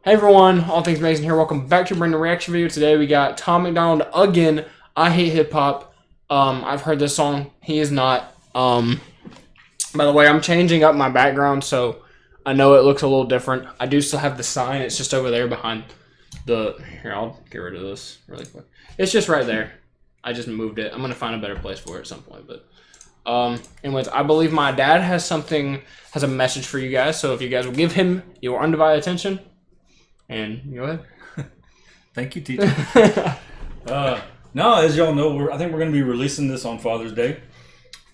Hey everyone, All Things Amazing here. Welcome back to a brand new reaction video. Today we got Tom McDonald again. I hate hip hop. I've heard this song. He is not. By the way, I'm changing up my background so I know it looks a little different. I do still have the sign. It's just over there behind the. Here, I'll get rid of this really quick. It's just right there. I just moved it. I'm gonna find a better place for it at some point, but. Anyways, I believe my dad has a message for you guys. So if you guys will give him your undivided attention. And go ahead. Thank you, teacher. No, as y'all know, I think we're going to be releasing this on Father's Day.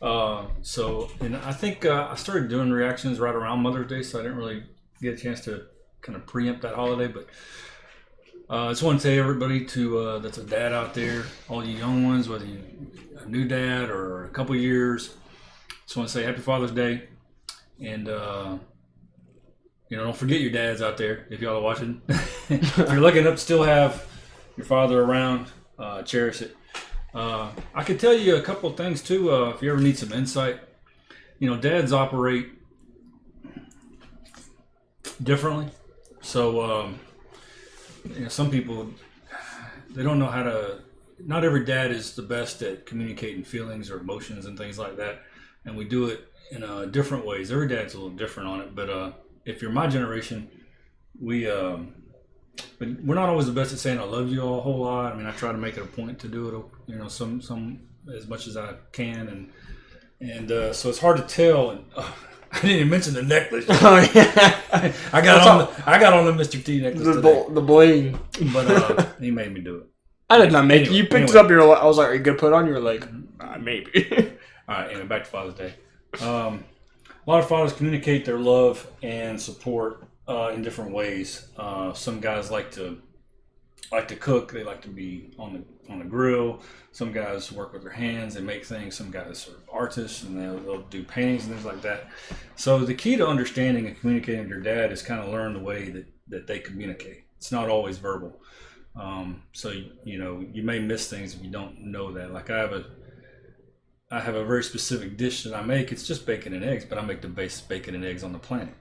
And I think I started doing reactions right around Mother's Day, so I didn't really get a chance to kind of preempt that holiday. But I just want to tell everybody that's a dad out there, all you young ones, whether you're a new dad or a couple years, just want to say Happy Father's Day. And don't forget your dads out there if y'all are watching. If you're lucky enough to still have your father around, cherish it. I could tell you a couple of things too if you ever need some insight. Dads operate differently. So, some people, they don't know how to, not every dad is the best at communicating feelings or emotions and things like that. And we do it in different ways. Every dad's a little different on it, but if you're my generation, we're not always the best at saying I love you a whole lot. I mean, I try to make it a point to do it, some as much as I can, and so it's hard to tell. And I didn't even mention the necklace. Oh yeah, I got on the Mr. T necklace today. The bling. But he made me do it. I did not make it. You picked it up. I was like, "Are you gonna put it on?" You were like, "Maybe." All right. Anyway, back to Father's Day. A lot of fathers communicate their love and support in different ways. Some guys like to cook. They like to be on the grill. Some guys work with their hands. They make things. Some guys are artists and they'll do paintings and things like that. So the key to understanding and communicating with your dad is kind of learn the way that they communicate. It's not always verbal. So you may miss things if you don't know that. Like I have a very specific dish that I make. It's just bacon and eggs, but I make the best bacon and eggs on the planet.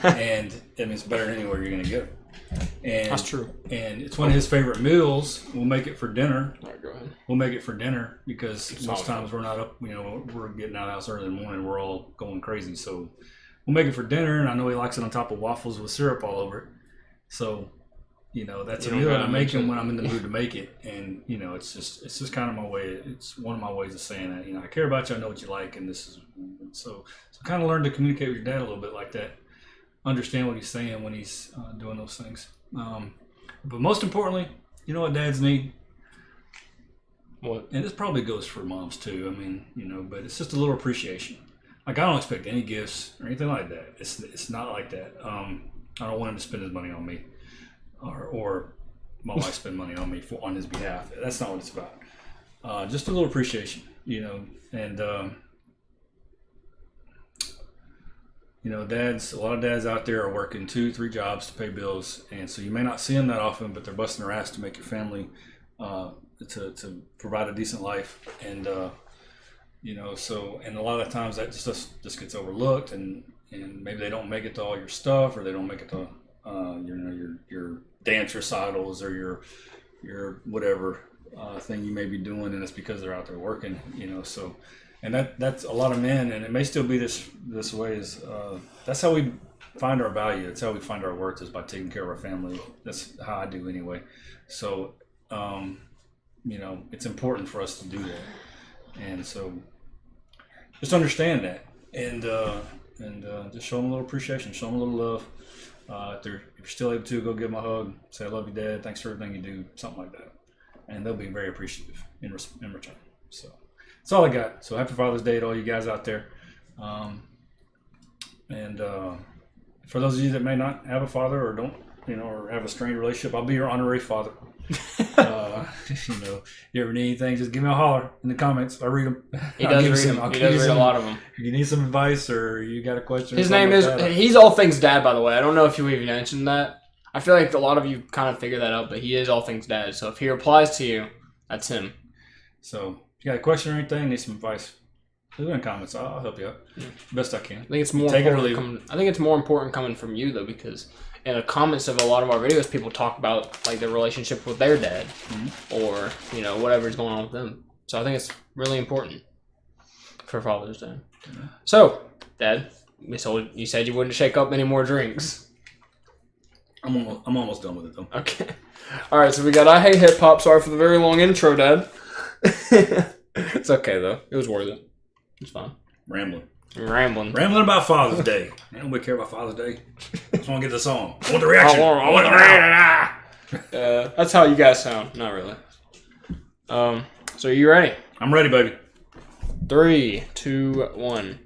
And it's better than anywhere you're going to get it. And that's true. And it's one of his favorite meals. We'll make it for dinner. All right, go ahead. We'll make it for dinner because most times we're not up, we're getting out of the house early in the morning. We're all going crazy. So we'll make it for dinner. And I know he likes it on top of waffles with syrup all over it. So that's a meal that I make him when I'm in the mood to make it, and it's just kind of my way. It's one of my ways of saying that. I care about you. I know what you like, and this is so kind of learn to communicate with your dad a little bit like that. Understand what he's saying when he's doing those things. But most importantly, you know what dads need. What? And this probably goes for moms too. I mean, but it's just a little appreciation. Like I don't expect any gifts or anything like that. It's not like that. I don't want him to spend his money on me. Or my wife spend money on me on his behalf. That's not what it's about. Just a little appreciation, and dads. A lot of dads out there are working 2-3 jobs to pay bills, and so you may not see them that often, but they're busting their ass to make your family, to provide a decent life, and so and a lot of times that just gets overlooked, and maybe they don't make it to all your stuff, or they don't make it to your dance recitals or your whatever thing you may be doing, and it's because they're out there working, so, and that's a lot of men, and it may still be this way, is that's how we find our value. That's how we find our worth, is by taking care of our family. That's how I do anyway. So it's important for us to do that, and so just understand that, and just show them a little appreciation, show them a little love. If you're still able to, go give them a hug, say I love you, Dad, thanks for everything you do, something like that, and they'll be very appreciative in return. So that's all I got. So happy Father's Day to all you guys out there, and for those of you that may not have a father or don't or have a strained relationship, I'll be your honorary father. You ever need anything, just give me a holler in the comments. I read them. He does read a lot of them. If you need some advice or you got a question, his name is he's All Things Dad, by the way. I don't know if you even mentioned that. I feel like a lot of you kind of figured that out, but he is All Things Dad. So if he replies to you, that's him. So if you got a question or anything, need some advice, leave it in the comments. I'll help you out best I can. I think it's more important coming from you though, because in the comments of a lot of our videos, people talk about like their relationship with their dad, or you know whatever's going on with them. So I think it's really important for Father's Day. So, Dad, you said you wouldn't shake up any more drinks. I'm almost done with it though. Okay. All right. So we got I Hate Hip Hop. Sorry for the very long intro, Dad. It's okay though. It was worth it. It's fine. Rambling about Father's Day. Nobody care about Father's Day. I just want to get the song. I want the reaction. I want the reaction. That's how you guys sound. Not really. So are you ready? I'm ready, baby. 3, 2, 1.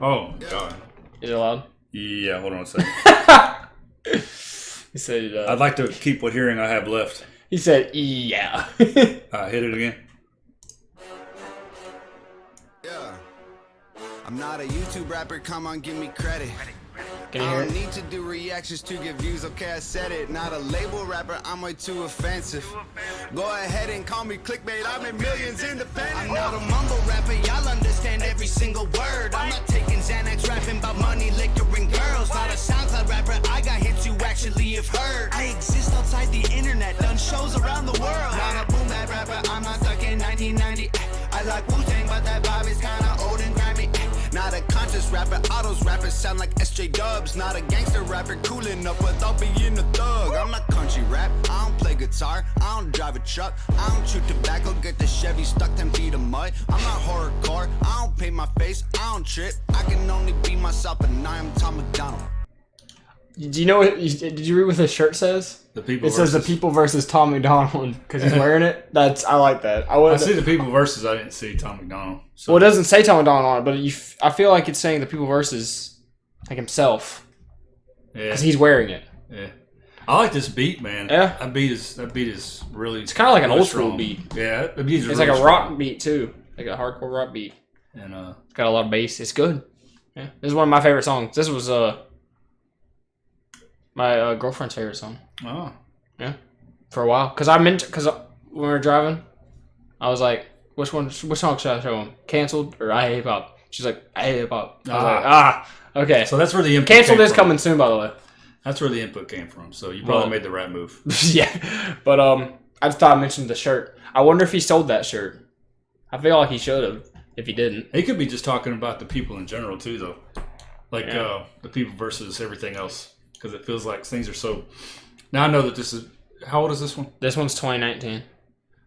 Oh God. Is it loud? Yeah. Hold on a second. He said. I'd like to keep what hearing I have left. He said, "Yeah." Hit it again. Yeah. I'm not a YouTube rapper. Come on, give me credit. Can you hear I it? don't need to do reactions to get views, okay, I said it. Not a label rapper, I'm way too offensive. Go ahead and call me clickbait, I made millions independent. I'm not a mumble rapper, y'all understand every single word. I'm not taking Xanax, rapping about money, liquor, and girls. Not a SoundCloud rapper, I got hits you actually have heard. I exist outside the internet, done shows around the world. Not a boom bap rapper, I'm not stuck in 1990. I like Wu-Tang, but that vibe is kinda old and grimy. Not a conscious rapper, autos rappers sound like SJ Dubs. Not a gangster rapper, cooling up without being a thug. I'm not country rap, I don't play guitar, I don't drive a truck, I don't chew tobacco, get the Chevy stuck 10 feet of mud. I'm not horrorcore, I don't paint my face, I don't trip. I can only be myself, and I am Tom McDonald. Do you know what? Did you read what the shirt says? The people. Says the people versus Tom McDonald because he's wearing it. I like that. I see the people versus. I didn't see Tom McDonald. So. Well, it doesn't say Tom McDonald on it, but I feel like it's saying the people versus like himself. Yeah. Because he's wearing it. Yeah. I like this beat, man. Yeah. That beat is really. It's kind of like an old school strong. beat. Yeah, the beat is. It's really like a strong. rock beat too, like a hardcore rock beat. And it's got a lot of bass. It's good. Yeah, this is one of my favorite songs. This was my girlfriend's favorite song. Oh. Yeah. For a while, because when we were driving, I was like, which song should I show him? Canceled or I Hate Hip Hop? She's like, I Hate Hip Hop. I was like, okay. So that's where the input Canceled came is from. coming soon, by the way. That's where the input came from. So you probably made the right move. Yeah, but I just thought I mentioned the shirt. I wonder if he sold that shirt. I feel like he should have. If he didn't, he could be just talking about the people in general too, though. Like the people versus everything else, because it feels like things are so. Now I know that this is. How old is this one? This one's 2019.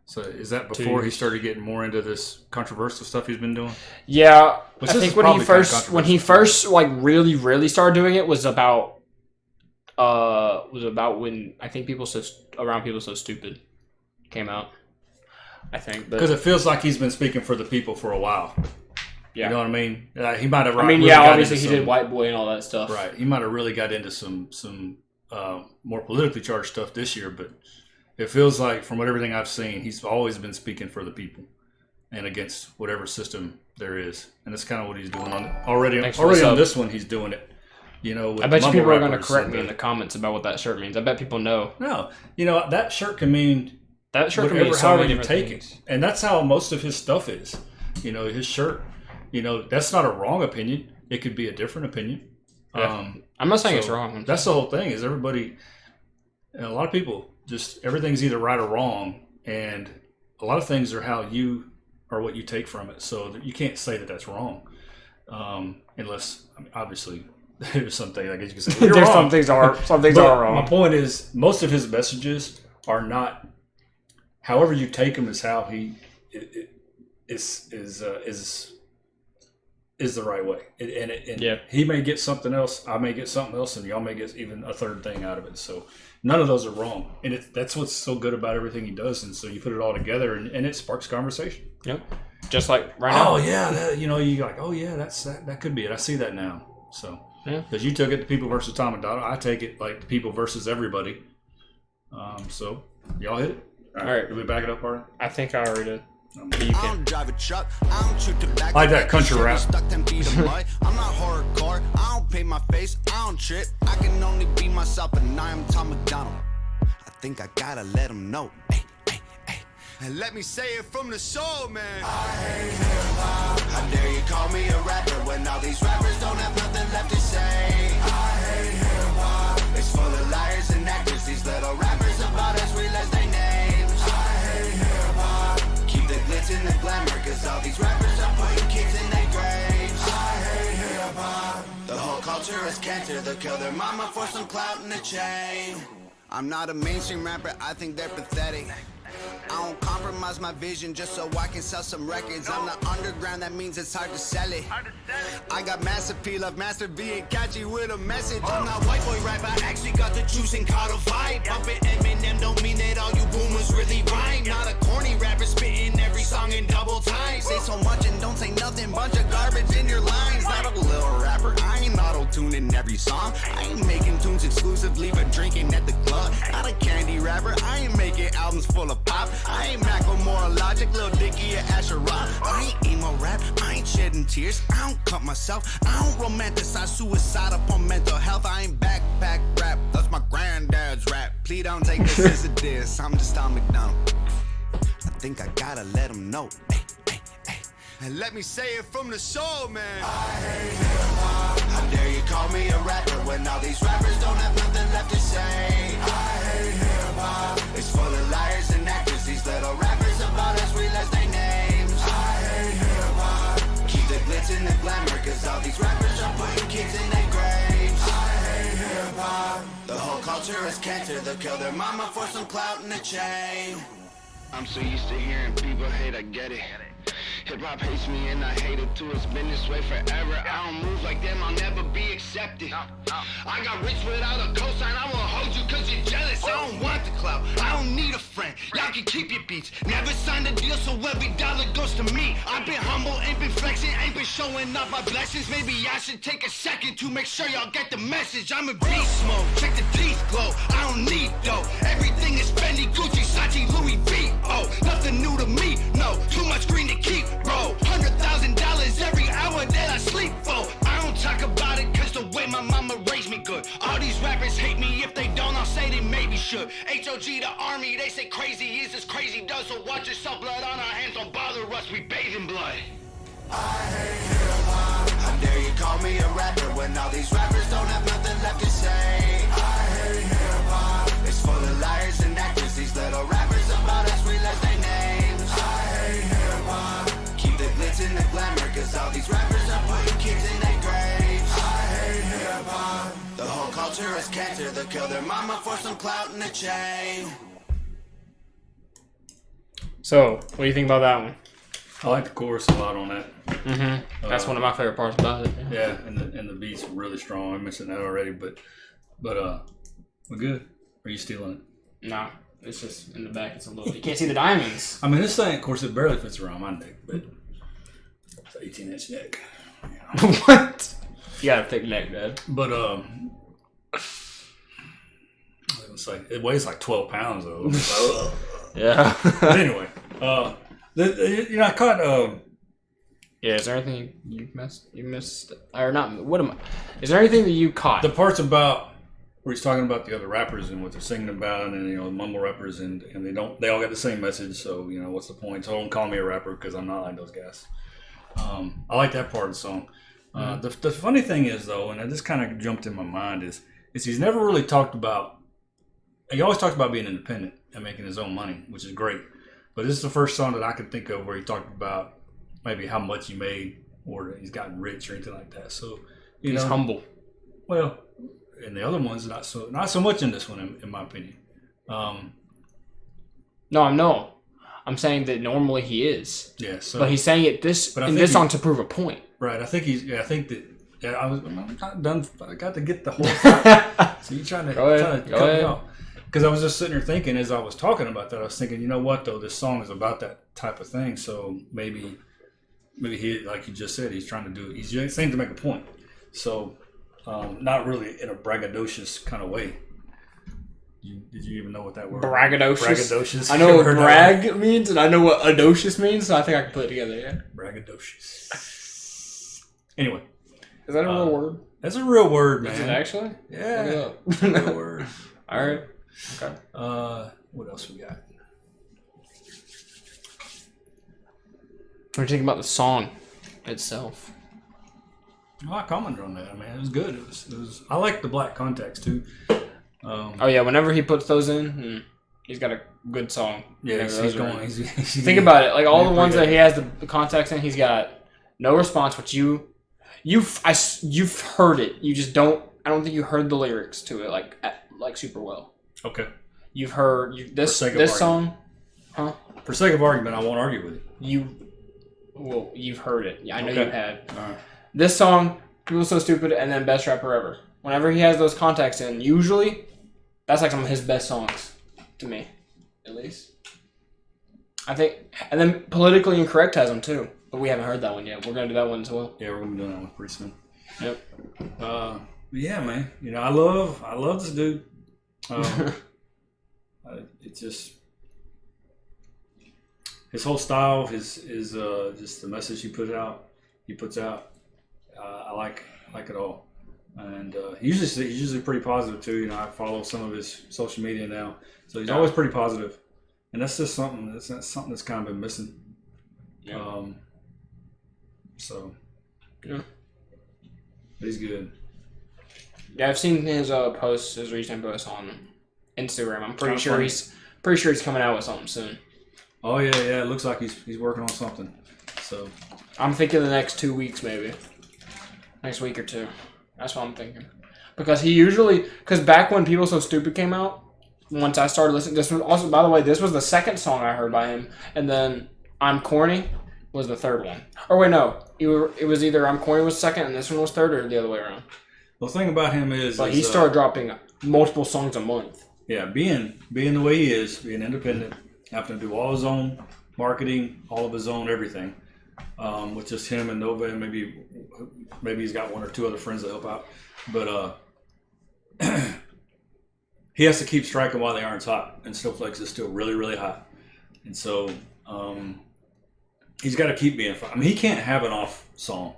So is that before he started getting more into this controversial stuff he's been doing? Yeah, Which I think when he first like really started doing it was about when I think people so stupid came out. I think because it feels like he's been speaking for the people for a while. Yeah, you know what I mean. He might have. Obviously he did White Boy and all that stuff. Right, he might have really got into some more politically charged stuff this year, but it feels like from everything I've seen, he's always been speaking for the people and against whatever system there is, and that's kind of what he's doing already on this one. He's doing it. You know, I bet you people are going to correct me in the comments about what that shirt means. I bet people know. No, you know that shirt can mean whatever, however you take it, and that's how most of his stuff is. You know, his shirt. You know, that's not a wrong opinion. It could be a different opinion. Yeah. I'm not saying it's wrong. That's the whole thing. Is everybody? And a lot of people just everything's either right or wrong, and a lot of things are how you or what you take from it. So you can't say that that's wrong, unless obviously there's something I guess you can say. There's some things are wrong. My point is, most of his messages are not. However you take them is how he is the right way, and he may get something else, I may get something else, and y'all may get even a third thing out of it. So none of those are wrong, and that's what's so good about everything he does. And so you put it all together, and it sparks conversation. Yep, just like right now. Oh yeah, you're like, oh yeah, that could be it. I see that now. So because you took it the people versus Tom McDonald, I take it like the people versus everybody. So y'all hit it. All right. Did we back it up, Arden? I think I already did. I don't drive a truck, I don't chew tobacco. I like that country rap. Stuck 10 feet of mud. I'm not horrorcore, I don't paint my face, I don't trip. I can only be myself, and I am Tom McDonald. I think I gotta let him know. Hey, hey, hey. And let me say it from the soul, man. I hate hip-hop. How dare you call me a rapper when all these rappers don't have nothing left to say? I hate hip-hop. They It's full of liars and actors. These little rappers about us realize their names. I hate hip-hop. Keep the glitz and the glamour, cause all these rappers are putting kids in their graves. I hate hip-hop. The whole culture is cancer. They'll kill their mama for some clout in the chain. I'm not a mainstream rapper, I think they're pathetic. I don't compromise my vision just so I can sell some records. I'm the underground, that means it's hard to sell it. I got mass appeal of Master V and catchy with a message. I'm not white boy rap, I actually got the juice and caught a vibe. Bumping Eminem don't mean that all you boomers really rhyme. Not a corny rapper spitting every song in double time. Say so much and don't say nothing, bunch of garbage in your lines. Not a little rapper, I ain't auto-tuning every song. I ain't making tunes exclusively but drinking at the club. Not a candy rapper, I ain't making albums full of pop. I ain't Macklemore, Logic, Lil Dicky, or Asherah. I ain't emo rap, I ain't shedding tears. I don't cut myself, I don't romanticize suicide upon mental health. I ain't backpack rap, that's my granddad's rap. Please don't take this as a diss, I'm just on McDonald. I think I gotta let him know. Hey, hey, hey. And let me say it from the soul, man. I hate hip-hop. How dare you call me a rapper when all these rappers don't have nothing left to say. I hate hip-hop. It's full of liars and actors. These little rappers about us realize their names. I hate hip-hop. Keep the glitz and the glamour, cause all these rappers are putting kids in their graves. I hate hip-hop. The whole culture is cancer. They'll kill their mama for some clout in the chain. I'm so used to hearing people hate, I get it. Hip-hop hates me and I hate it too. It's been this way forever. I don't move like them, I'll never be accepted. I got rich without a cosign. I won't hold you cause you're jealous. I don't want the clout, I don't need a friend. Y'all can keep your beats. Never signed a deal, so every dollar goes to me. I've been humble, ain't been flexing, ain't been showing off my blessings. Maybe I should take a second to make sure y'all get the message. I'm in beast mode, check the teeth glow. I don't need dough. Everything is Fendi, Gucci, Sachi, Louis V. Oh, nothing new to me, no. Too much green to keep, bro. $100,000 every hour that I sleep for. I don't talk about it cause the way my mama raised me good. All these rappers hate me, if they don't I'll say they maybe should. HOG the army, they say crazy is as crazy does. So watch yourself, blood on our hands, don't bother us, we bathe in blood. I hate hip-hop. How dare you call me a rapper when all these rappers don't have nothing left to say. I hate hip-hop. It's full of liars and actors. These little rappers about us realize their names. I hate hip-hop. Keep the glitz and the glamour, cause all these rappers are putting kids in their graves. I hate hip-hop. The whole culture is cancer. They'll kill their mama for some clout in the chain. So, what do you think about that one? I like the chorus a lot on that. Mm-hmm. That's one of my favorite parts about it. Yeah, and the beat's really strong. I mentioned that already, but we're good. Are you stealing it? Nah, it's just in the back. It's a little. You can't see the diamonds. I mean, this thing, of course, it barely fits around my neck, but it's an 18-inch neck. You know. What? You got a thick neck, Dad. But it's like it weighs like 12 pounds though. Yeah. But anyway, I caught. Yeah, is there anything you missed, or not? What am I? Is there anything that you caught? The parts about where he's talking about the other rappers and what they're singing about, and the mumble rappers, and they all got the same message. So what's the point? So don't call me a rapper because I'm not like those guys. I like that part of the song. The funny thing is though, and this kind of jumped in my mind is he's never really talked about. He always talked about being independent and making his own money, which is great. But this is the first song that I could think of where he talked about maybe how much he made or that he's gotten rich or anything like that. So he's humble. Well, and the other ones not so much in this one, in my opinion. No. I'm saying that normally he is. Yeah. So, but he's saying it this song to prove a point. Right. I think I'm not done. I got to get the whole thing. So you're trying to cut me off. Because I was just sitting there thinking as I was talking about that, I was thinking, you know what though, this song is about that type of thing. So maybe he, like you just said, he's saying to make a point. So not really in a braggadocious kind of way. Did you even know what that word? Braggadocious. I know what brag means, and I know what adocious means, so I think I can put it together. Yeah. Braggadocious. Anyway, is that a real word? That's a real word, man. Is it actually? Yeah. It's a real word. All right. Okay. What else we got? What do you think about the song itself? Well, I commented on that. I mean, it was good. It was. I like the black context too. Oh yeah, whenever he puts those in, he's got a good song. Yeah, he's going. He's think about it. Like all the ones that he has the context in, he's got no response. But you've heard it. You just don't. I don't think you heard the lyrics to it like super well. Okay. You've heard this song, huh? For sake of argument, I won't argue with it. You've heard it. Yeah, I know you had. All right. This song, People So Stupid, and then Best Rapper Ever. Whenever he has those contacts in, usually, that's like some of his best songs, to me, at least. I think, and then Politically Incorrect has them too, but we haven't heard that one yet. We're gonna do that one as well. Yeah, we're gonna be doing that one pretty soon. Yep. Yeah, man. You know, I love this dude. It's just his whole style, his just the message he puts out. I like it all, and he's usually pretty positive too. You know, I follow some of his social media now, so he's always pretty positive, and that's just something that's kind of been missing. Yeah. So yeah, but he's good. Yeah, I've seen his posts, his recent posts on Instagram. I'm pretty sure he's coming out with something soon. Oh yeah. It looks like he's working on something. So I'm thinking the next 2 weeks, maybe. Next week or two. That's what I'm thinking. Because back when People So Stupid came out, once I started listening, this was also, by the way, this was the second song I heard by him, and then I'm Corny was the third one. Or wait, no, it was either I'm Corny was second and this one was third, or the other way around. the thing about him is, he started dropping multiple songs a month. Yeah, being the way he is, being independent, having to do all his own marketing, all of his own everything, with just him and Nova, and maybe he's got one or two other friends that help out, but he has to keep striking while the iron's hot, and Snowflakes is still really, really hot, and so he's got to keep being fun. I mean, he can't have an off song.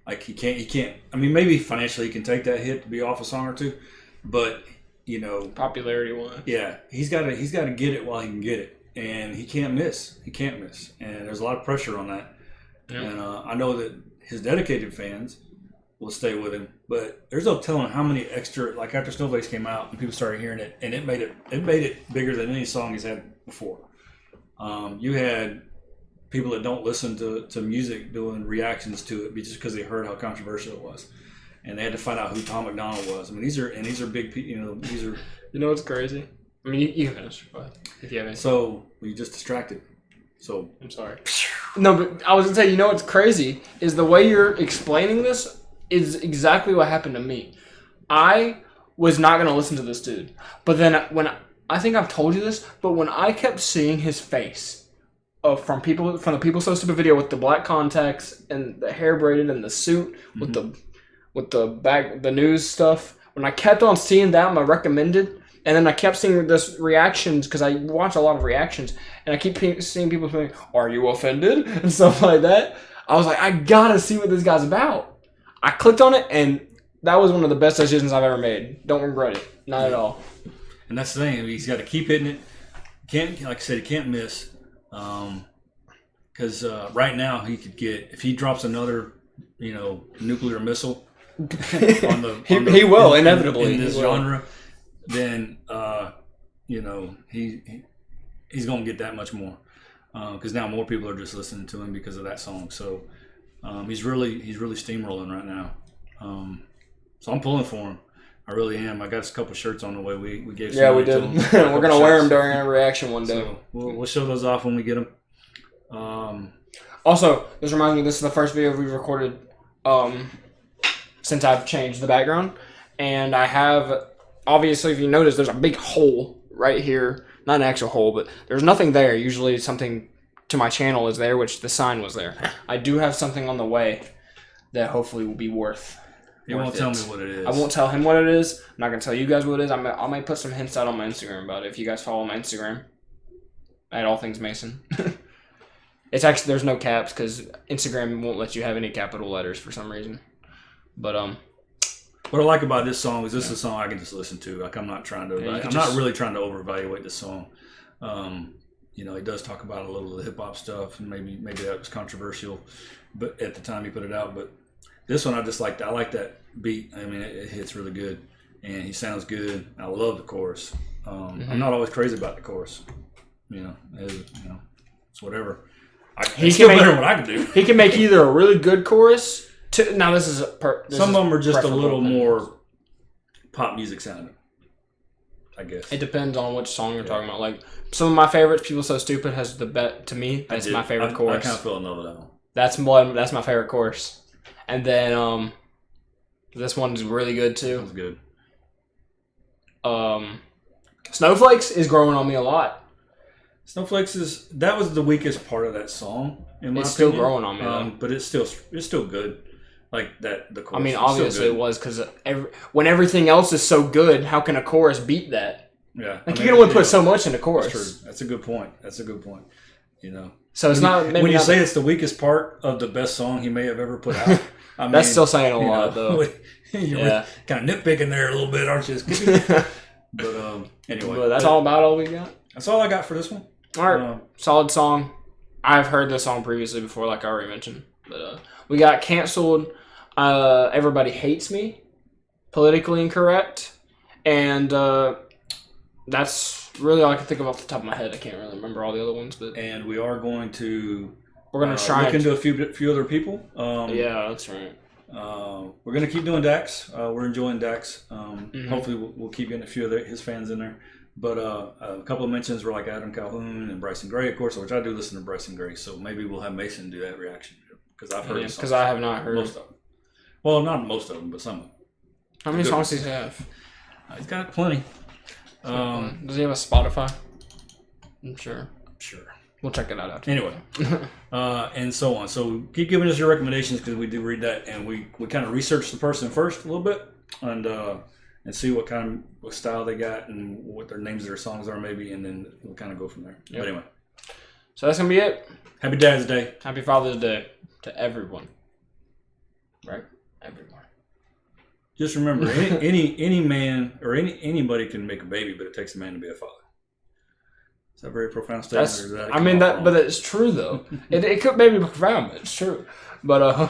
Like he can't. I mean, maybe financially he can take that hit to be off a song or two, but you know, popularity wise. Yeah, he's got to get it while he can get it, and he can't miss. And there's a lot of pressure on that. Yeah. And I know that his dedicated fans will stay with him, but there's no telling how many extra. Like after Snowflakes came out and people started hearing it, and it made it bigger than any song he's had before. You had people that don't listen to music doing reactions to it just because they heard how controversial it was, and they had to find out who Tom McDonald was. I mean, these are big people. You know, these are. You know what's crazy? I mean, you can finish, but if you have any. So you just distracted. So I'm sorry. No, but I was gonna say, you know what's crazy is the way you're explaining this is exactly what happened to me. I was not gonna listen to this dude, but then I think I've told you this, but when I kept seeing his face, from the People So Stupid video with the black contacts and the hair braided and the suit with the news stuff, when I kept on seeing that on my recommended. And then I kept seeing this reactions because I watch a lot of reactions, and I keep seeing people saying, "Are you offended?" and stuff like that. I was like, I gotta see what this guy's about. I clicked on it, and that was one of the best decisions I've ever made. Don't regret it, not at all. And that's the thing; I mean, he's got to keep hitting it. Like I said, he can't miss. Because right now he could get, if he drops another, nuclear missile he will inevitably in this genre. Then he's gonna get that much more because now more people are just listening to him because of that song. So he's really steamrolling right now. So I'm pulling for him. I really am. I got a couple shirts on the way. We gave. Yeah, we did. We're gonna wear them during our reaction one day. So we'll show those off when we get them. Also, this reminds me. This is the first video we've recorded since I've changed the background, and I have. Obviously, if you notice, there's a big hole right here. Not an actual hole, but there's nothing there. Usually something to my channel is there, which the sign was there. I do have something on the way that hopefully will be worth You won't tell me what it is. I won't tell him what it is. I'm not going to tell you guys what it is. I might put some hints out on my Instagram about it if you guys follow my Instagram. At All Things Mason. It's actually, there's no caps because Instagram won't let you have any capital letters for some reason. But, what I like about this song is this is a song I can just listen to. Like I'm not really trying to over-evaluate this song. He does talk about a little of the hip hop stuff, and maybe that was controversial, but at the time he put it out. But this one I just liked. I like that beat. I mean, it hits really good, and he sounds good. I love the chorus. I'm not always crazy about the chorus. It's whatever. He's still better than what I can do. He can make either a really good chorus. Now this is some of them are just a little more pop music sounding. I guess it depends on which song you're talking about. Like some of my favorites, "People So Stupid" has the bet to me. That's my favorite chorus. I kind of fell in love with that one. That's my favorite chorus. And then this one's really good too. That's good. Snowflakes is growing on me a lot. Snowflakes that was the weakest part of that song. In my it's opinion. Still growing on me though. But it's still good. Like that, the chorus. I mean, obviously it was because when everything else is so good, how can a chorus beat that? Yeah, like you can only put so much in a chorus. That's true. That's a good point. So it's not. When you say it's the weakest part of the best song he may have ever put out, I mean, that's still saying a lot, though. You're kind of nitpicking there a little bit, aren't you? But anyway, but that's all we got. That's all I got for this one. All right, solid song. I've heard this song previously before, like I already mentioned. But we got canceled. Everybody Hates Me, Politically Incorrect, and that's really all I can think of off the top of my head. I can't really remember all the other ones, but and we are going to try look into a few other people. Yeah, that's right. We're gonna keep doing Dax. We're enjoying Dax. Hopefully, we'll keep getting a few of his fans in there. But a couple of mentions were like Adam Calhoun and Bryson Gray, of course, which I do listen to Bryson Gray. So maybe we'll have Mason do that reaction because I've heard because I have not heard most of them. Well, not most of them, but some of them. How many songs does he have? He's got plenty. Does he have a Spotify? I'm sure. We'll check it out after. Anyway, and so on. So keep giving us your recommendations because we do read that, and we kind of research the person first a little bit and see what style they got and what their names of their songs are maybe, and then we'll kind of go from there. Yep. But anyway. So that's going to be it. Happy Dad's Day. Happy Father's Day to everyone. Right? Everyone. Just remember, any man or anybody can make a baby, but it takes a man to be a father. Is that a very profound statement? But it's true though. it could maybe be profound, but it's true. But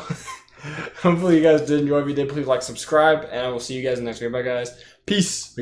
hopefully you guys did enjoy. If you did, please like, subscribe, and I will see you guys next week. Bye, guys. Peace.